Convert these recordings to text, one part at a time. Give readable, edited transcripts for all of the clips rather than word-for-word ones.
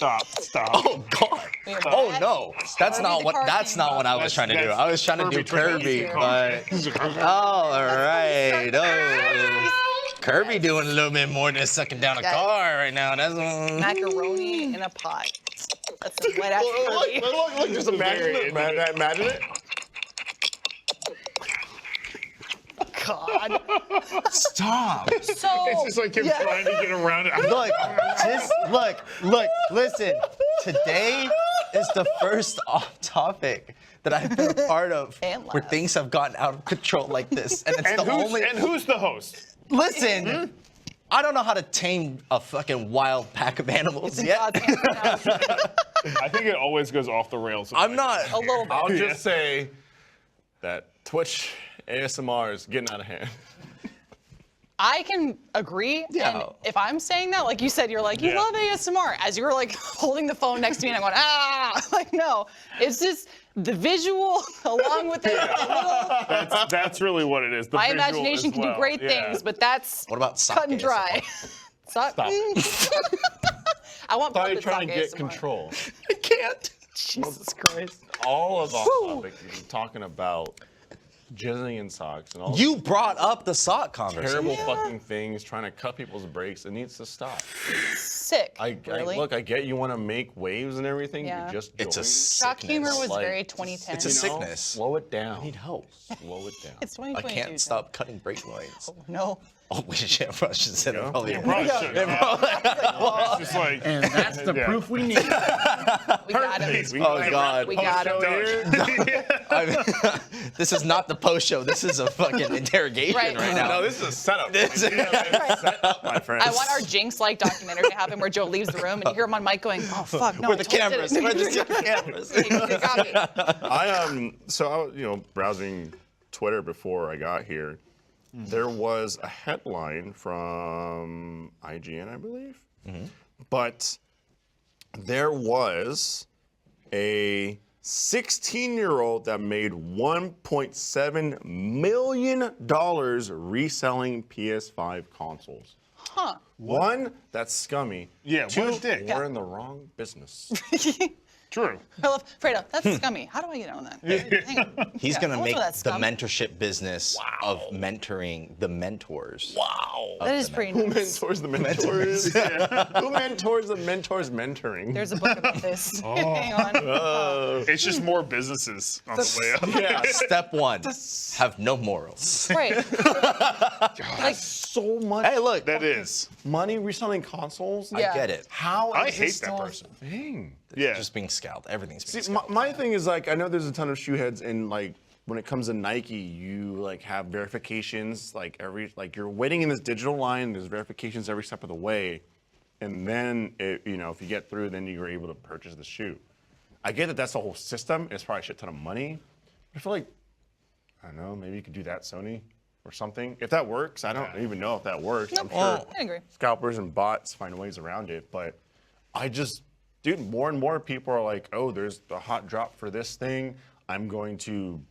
Stop. Oh God! Oh no! That's not what I was trying to do. I was trying to do Kirby, but all right. Oh, Kirby doing a little bit more than sucking down a car right now. That's macaroni in a pot. That's a wet ass Kirby. Look, just imagine it. Imagine it. God. Stop. So It's just like him trying to get around it. Look, listen. Today is the first off topic that I've been a part of where things have gotten out of control like this. And it's And who's the host? Listen, I don't know how to tame a fucking wild pack of animals yet. I think it always goes off the rails. I'm not. a little bit. I'll just say that Twitch ASMR is getting out of hand. I can agree. Yeah. And if I'm saying that, like you said, you're like, you love ASMR. As you were like holding the phone next to me and I'm going, ah, like, no, it's just the visual along with it. That's really what it is. The My visual imagination as can well. do great things, but that's What about cut and sake dry. Stop. I want Thought you're puppet trying to sake get ASMR. control. I can't. Jesus Christ. All of our topic, you've been talking about jizzing in socks and all You brought up the sock conversation. terrible fucking things, trying to cut people's brakes. It needs to stop. Sick. Look, I get you want to make waves and everything. Yeah. You're just It's a doing- Shock humor was Like, very 2010. It's a you know, sickness. Slow it down. I need help. Slow it down. It's I 2022. can't stop cutting brake lines. No. Oh, we should have said it probably. Probably should. It's just like, And that's the proof we need. We got him. Oh God. We got him. This is not the post show. This is a fucking interrogation Right. right now. No, this is a setup. This is my friend. I want our Jinx-like documentary to happen where Joe leaves the room and you hear him on mic going, oh, fuck, no. Where the I totally cameras? did it." Where the secret cameras? You got me. So I was, browsing Twitter before I got here. There was a headline from IGN, I believe, but there was a 16-year-old that made $1.7 million reselling PS5 consoles. Huh. One, that's scummy. Yeah, Two, what a dick. we're in the wrong business. true. I love Fredo. That's scummy. How do I get on that? Hang on. He's Yeah, gonna what's make with that the scum? mentorship business of mentoring the mentors. Wow. That is pretty Who nice. mentors the mentors? Who mentors the mentors mentoring? There's a book about this. Hang on. It's just more businesses on the way up. yeah. Step one: have no morals. Right. Like, So much Hey, look, That is. money reselling consoles. Yeah. I get it. How I is hate this that still a person. thing? Yeah. Just being scalped. Everything's being See, scalped. my thing is like I know there's a ton of shoe heads and like when it comes to Nike, you like have verifications like you're waiting in this digital line. There's verifications every step of the way, and then if you get through, then you're able to purchase the shoe. I get that that's the whole system. It's probably a shit ton of money. But I feel like I don't know. Maybe you could do that, Sony, or something. If that works, I don't even know if that works. I'm sure I agree. scalpers and bots find ways around it, but dude, more and more people are like, oh, there's a hot drop for this thing. I'm going to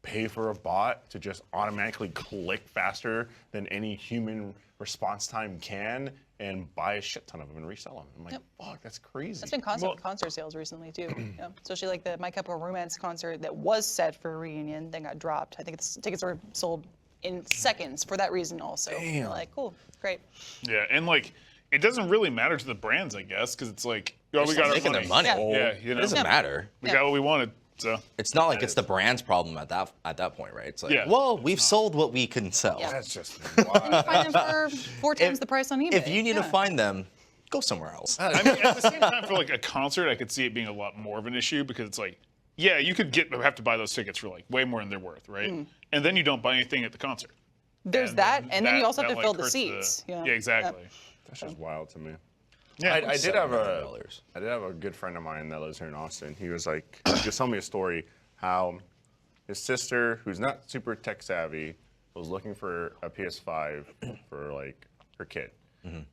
pay for a bot to just automatically click faster than any human response time can and buy a shit ton of them and resell them. I'm like, fuck, that's crazy. That's been concert sales recently, too. Yeah. Especially like the My Chemical Romance concert that was set for a reunion, then got dropped. I think tickets were sold in seconds for that reason also. Damn. Like, cool, great. Yeah, and like, it doesn't really matter to the brands, I guess, because it's like, oh, we got our making money. their money. Yeah. Yeah, It doesn't matter. we got what we wanted. So It's not like it's the brand's problem at that point, right? It's like, Yeah. well, we've sold what we can sell. Yeah. That's just Find them for 4 times the price on eBay. If you need to Yeah. find them, go somewhere else. I mean, at the same time, for like a concert, I could see it being a lot more of an issue because it's like, yeah, you could have to buy those tickets for like way more than they're worth, right? And then you don't buy anything at the concert. There's that, and then you also have to fill the hurts seats. Yeah, exactly. That's just wild to me. Yeah, I did have $700. a good friend of mine that lives here in Austin. He was like, just told me a story how his sister, who's not super tech savvy, was looking for a PS5 for like her kid,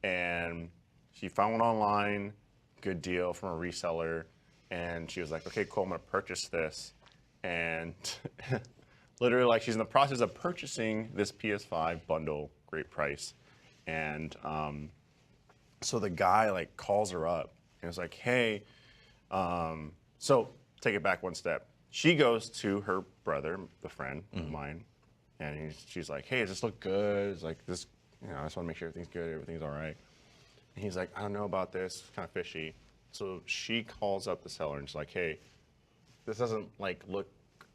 and she found one online, good deal from a reseller, and she was like, okay, cool, I'm gonna purchase this, and literally like she's in the process of purchasing this PS5 bundle, great price, and so the guy like calls her up And it's like, hey, so take it back one step. She goes to her brother, the friend of mine, and she's like, hey, does this look good? It's like, this, you know, I just want to make sure everything's good, everything's all right. And he's like, I don't know about this, it's kind of fishy. So she calls up the seller and she's like, hey, this doesn't like look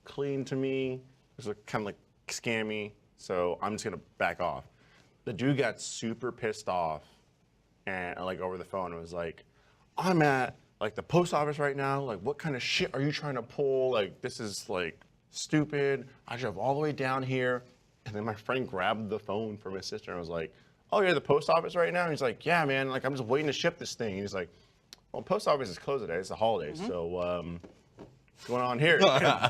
clean to me. This looks kind of like scammy, so I'm just gonna back off. The dude got super pissed off and like over the phone was like, I'm at like the post office right now. Like, what kind of shit are you trying to pull? Like, this is like stupid. I drove all the way down here. And then my friend grabbed the phone from his sister and was like, oh, you're at the post office right now? And he's like, yeah, man, like I'm just waiting to ship this thing. And he's like, well, post office is closed today. It's the holidays. So what's going on here?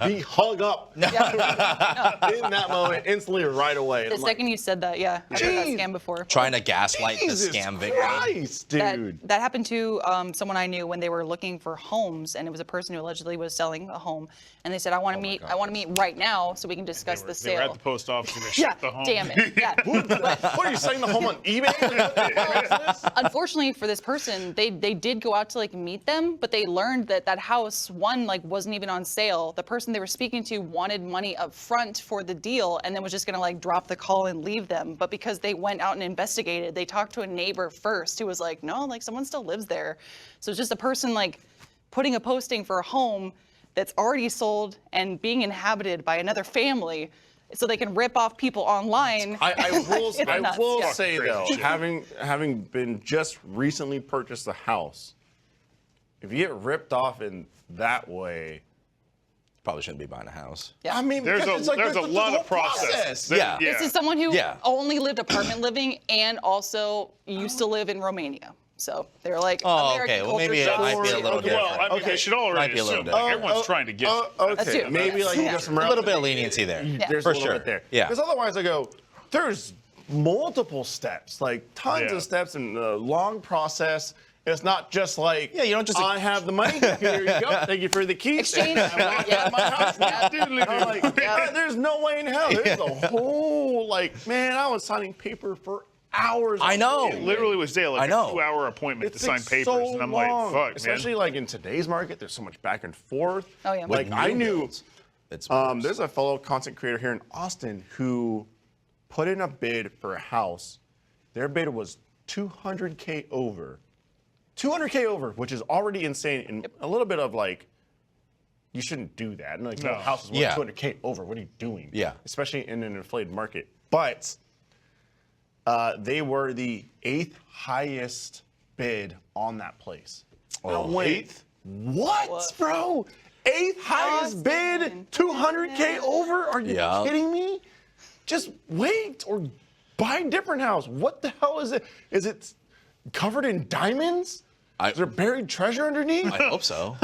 He hung up in that moment, instantly, right away. The second you said that, yeah, I've heard that scam before. Trying to gaslight the scam victim. Christ, dude. That happened to someone I knew when they were looking for homes, and it was a person who allegedly was selling a home, and they said, I want to meet right now so we can discuss the They sale. were at the post office and they Yeah, shipped the home. damn it. Yeah. What are you selling the home on eBay? Unfortunately for this person, they did go out to like meet them, but they learned that that house, one, like wasn't even on sale. The person they were speaking to wanted money up front for the deal and then was just gonna like drop the call and leave them. But because they went out and investigated, they talked to a neighbor first who was like, no, like someone still lives there. So it's just a person like putting a posting for a home that's already sold and being inhabited by another family so they can rip off people online. I will Yeah. say though, having been just recently purchased a house, if you get ripped off in that way, Probably shouldn't be buying a house. Yeah. I mean, There's because a it's like, there's a lot of process. Yeah. This is someone who Yeah. only lived apartment living and also used to live in Romania. So they're like, Oh, American okay. Well, culture maybe it shock. might be a little Well, different. I mean, they should already Might be a little assume like, different. everyone's trying to get you. okay, do. maybe like you go somewhere A else little bit of and leniency there. there's For a little sure. bit there. Yeah. Because otherwise, I go, there's multiple steps, like tons Yeah. of steps and a long process. It's not just like, Yeah, you don't just- I have the money. Here you go. Thank you for the keys. Exchange. I'm Yeah. at my house now. Doodly-doo. I'm like, there's no way in hell. There's a whole like, man, I was signing paper for hours. I know. It literally was there, I like know. a 2-hour appointment to It's sign like papers, so and I'm long. like, fuck, Especially man. like in today's market, there's so much back and forth. Oh, yeah. Like With I new knew, builds, it's there's a fellow content creator here in Austin who put in a bid for a house. Their bid was 200K over. 200K over, which is already insane. And a little bit of like, you shouldn't do that. And like, no, No. house is worth Yeah. 200K over. What are you doing? Yeah. Especially in an inflated market. But they were the 8th highest bid on that place. Oh, wait. What, bro? 8th highest bid, 200K over? Are you Yeah. kidding me? Just wait or buy a different house. What the hell is it? Is it covered in diamonds? Is there buried treasure underneath? I hope so.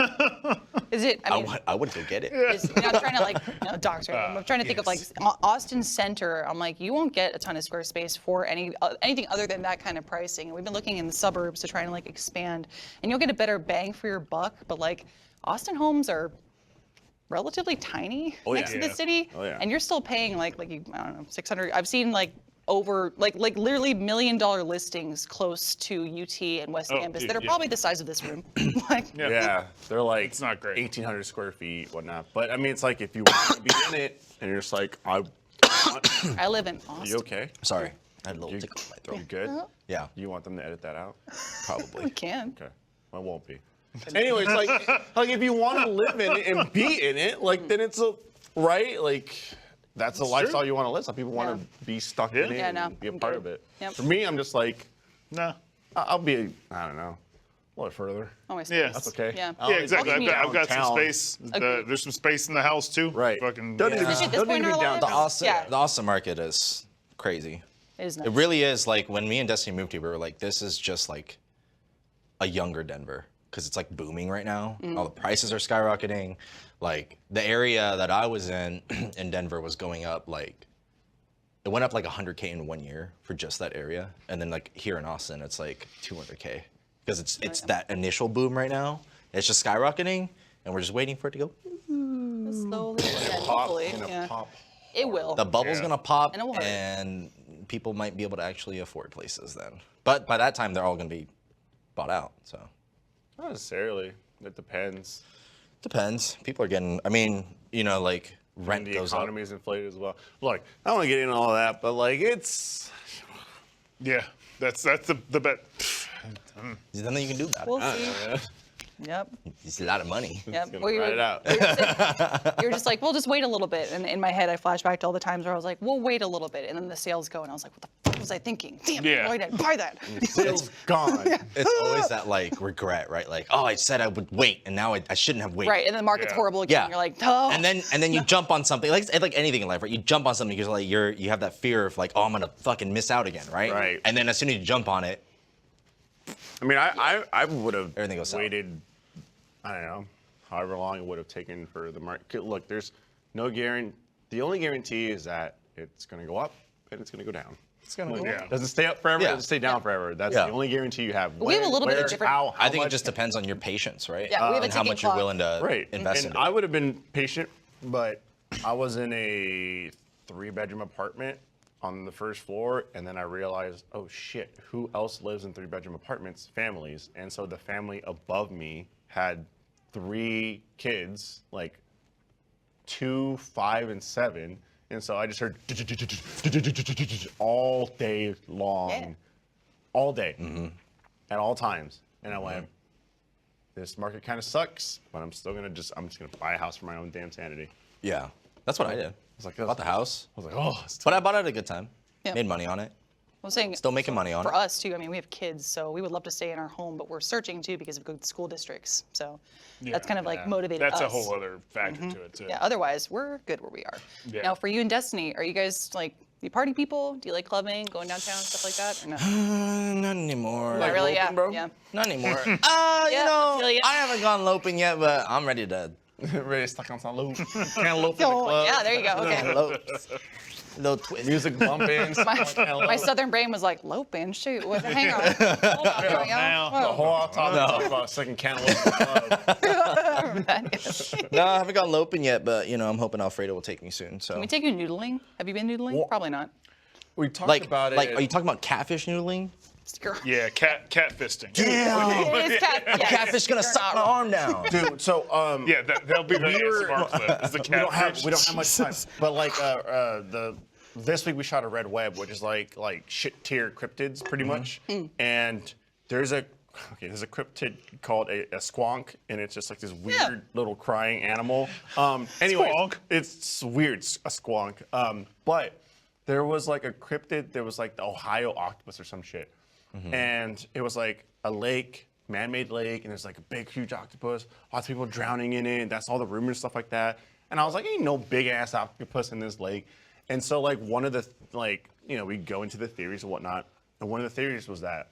Is it? I mean, I would go get it. I'm trying to like, docs, right? I'm trying to think of like Austin Center. I'm like, you won't get a ton of square space for anything other than that kind of pricing. And we've been looking in the suburbs to try and like expand, and you'll get a better bang for your buck. But like, Austin homes are relatively tiny next to the Yeah. city, Oh, yeah. and you're still paying like you, I don't know, 600. I've seen like over like literally $1 million listings close to UT and West Campus dude, that are yeah. probably the size of this room. Like, Yeah, they're like It's not great. 1,800 square feet, whatnot. But I mean, it's like if you want to be in it and you're just like, I live in Austin. you okay? Sorry. I had a little tickle in my You throat. good? Yeah, You want them to edit that out? probably. We can. Okay, I won't be. Anyways, like if you want to live in it and be in it, like then it's a right, like that's a lifestyle you want to live. Some people want to be stuck in it Yeah, no, and be a I'm part good. of it. Yep. For me, I'm just like No. I'll be I don't know, a little further. Always. Yeah. That's okay. Yeah. Yeah, exactly. I'll I've got some downtown. space. There's some space in the house too. Right. Fucking. Don't need to be, Especially at this don't need point to in be our down. lives. Yeah. The Austin market is crazy. It is nice. It really is. Like when me and Destiny moved here, we were like, this is just like a younger Denver because it's like booming right now. All the prices are skyrocketing. Like the area that I was in Denver was going up like it went up like 100K in 1 year for just that area, and then like here in Austin, it's like 200K because it's that initial boom right now. It's just skyrocketing, and we're just waiting for it to go. Slowly, yeah, Pop, hopefully. gonna Yeah. pop. It will. The bubble's gonna pop, And it will hurt. and people might be able to actually afford places then. But by that time, they're all gonna be bought out. So Not necessarily. It depends. Depends. People are getting. I mean, you know, like rent And the goes up. economy is inflated as well. Look, I don't want to get into all that, but like it's. Yeah, that's the bet. There's nothing you can do about We'll it. see. Yep. It's a lot of money. Yep. Gonna write it out. You're just like, we'll just wait a little bit. And in my head, I flash back to all the times where I was like, we'll wait a little bit. And then the sales go, and I was like, what the fuck was I thinking? Damn, Yeah. why did I buy that? Sales gone. It's always that like regret, right? Like, oh, I said I would wait, and now I shouldn't have waited. Right. And then the market's Yeah. horrible again. Yeah. You're like, oh. And then you jump on something like anything in life, right? You jump on something because like you have that fear of like, oh, I'm gonna fucking miss out again, right? Right. And then as soon as you jump on it, I mean, I would have Everything goes south. waited, I don't know, however long it would have taken for the market. Look, there's no guarantee. The only guarantee is that it's going to go up and it's going to go down. it's gonna. Like, Yeah. Does it stay up forever? Yeah. Does it stay down forever? That's Yeah. the only guarantee you have. We have a little bit of Where, different- How I think it much- just depends on your patience, right? Yeah, we have a and how ticking much you're clock. willing to Right. invest And in it. I would have been patient, but I was in a 3-bedroom apartment on the first floor, and then I realized, oh shit, who else lives in 3-bedroom apartments? Families. And so the family above me had 3 kids, like 2, 5, and 7. And so I just heard all day long, Yeah. all day, at all times. And I went, this market kind of sucks, but I'm just gonna buy a house for my own damn sanity. Yeah, that's what I did. I was like, Bought the house, I was like, oh, it's but I bought it at a good time. Yeah. Made money on it. I'm saying Still making money on for it. us too. I mean, we have kids, so we would love to stay in our home, but we're searching too because of good school districts. So that's kind of like motivated That's us. a whole other factor to it too. Yeah. Otherwise, we're good where we are. Yeah. Now, for you and Destiny, are you guys like you party people? Do you like clubbing, going downtown, stuff like that, or no? Not anymore. Not really. Yeah. loping, bro? Yeah. Not anymore. Yeah, I feel ya. I haven't gone loping yet, but I'm ready to ready to stuck on some loop. Cantaloupe in the Oh, club. yeah. There you go. Okay. lope. Little twist. Music bumping. My southern brain was like, loping, shoot, what, hang on. Hold on, yo. now. The Whoa. whole time talk about second cantaloupe in the club. No, I haven't gone loping yet, but you know, I'm hoping Alfredo will take me soon. So Can we take you noodling? Have you been noodling? Well- Probably not. We talked like, about like, it. are you talking about catfish noodling? Yeah, cat fisting. Damn. It is cat. yes. Catfish gonna You're suck not my wrong. arm down. Dude, so Yeah, that'll be the were- ASMR clip. Is the cat we don't have much time. But like this week we shot a red web, which is like shit tier cryptids pretty much. And there's a cryptid called a squonk, and it's just like this weird little crying animal. Anyway, Squonk. it's weird, a squonk. But there was like a cryptid. There was like the Ohio octopus or some shit, and it was like a lake. Man-made lake, and there's like a big, huge octopus. Lots of people drowning in it. And that's all the rumors, stuff like that. And I was like, ain't no big-ass octopus in this lake. And so, like, one of the, we go into the theories and whatnot. And one of the theories was that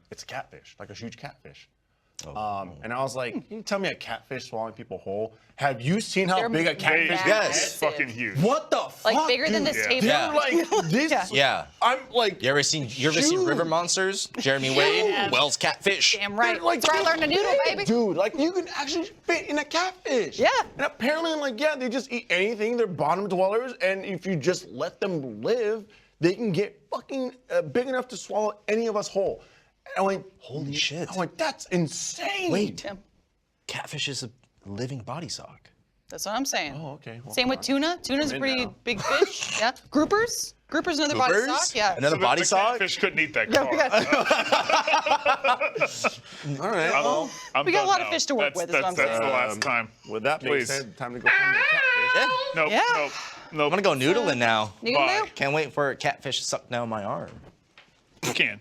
it's a catfish, like a huge catfish. And I was like, can you tell me a catfish swallowing people whole? Have you seen how They're big a catfish massive. is? Yes. It's fucking huge. What the fuck? Like bigger than dude? this Yeah. table. Yeah. They're like this. Yeah. I'm like, You ever seen Huge. River Monsters? Jeremy Wade, Wells Catfish. Damn right. Dude, like, That's where I learned to noodle, baby. Dude, like you can actually fit in a catfish. Yeah. And apparently, like, yeah, they just eat anything. They're bottom dwellers, and if you just let them live, they can get fucking big enough to swallow any of us whole. And I went, Holy shit. I went, that's insane. Wait. Yeah. Catfish is a living body sock. That's what I'm saying. Oh, okay. Well, Same with tuna. Tuna's a I'm in pretty now. big fish. Yeah. Groupers. Groupers another body Groupers? sock. Yeah. Another body the sock? Catfish couldn't eat that Yeah, car. we got, All right. I'm We got a done lot of now. fish to work with, is what I'm That's the saying. last time. With that being Please. said, time to go find that catfish. Yeah. Nope. Yeah. Nope. I'm Nope. gonna go noodling now. noodle. Bye. Can't wait for a catfish to suck down my arm. You can.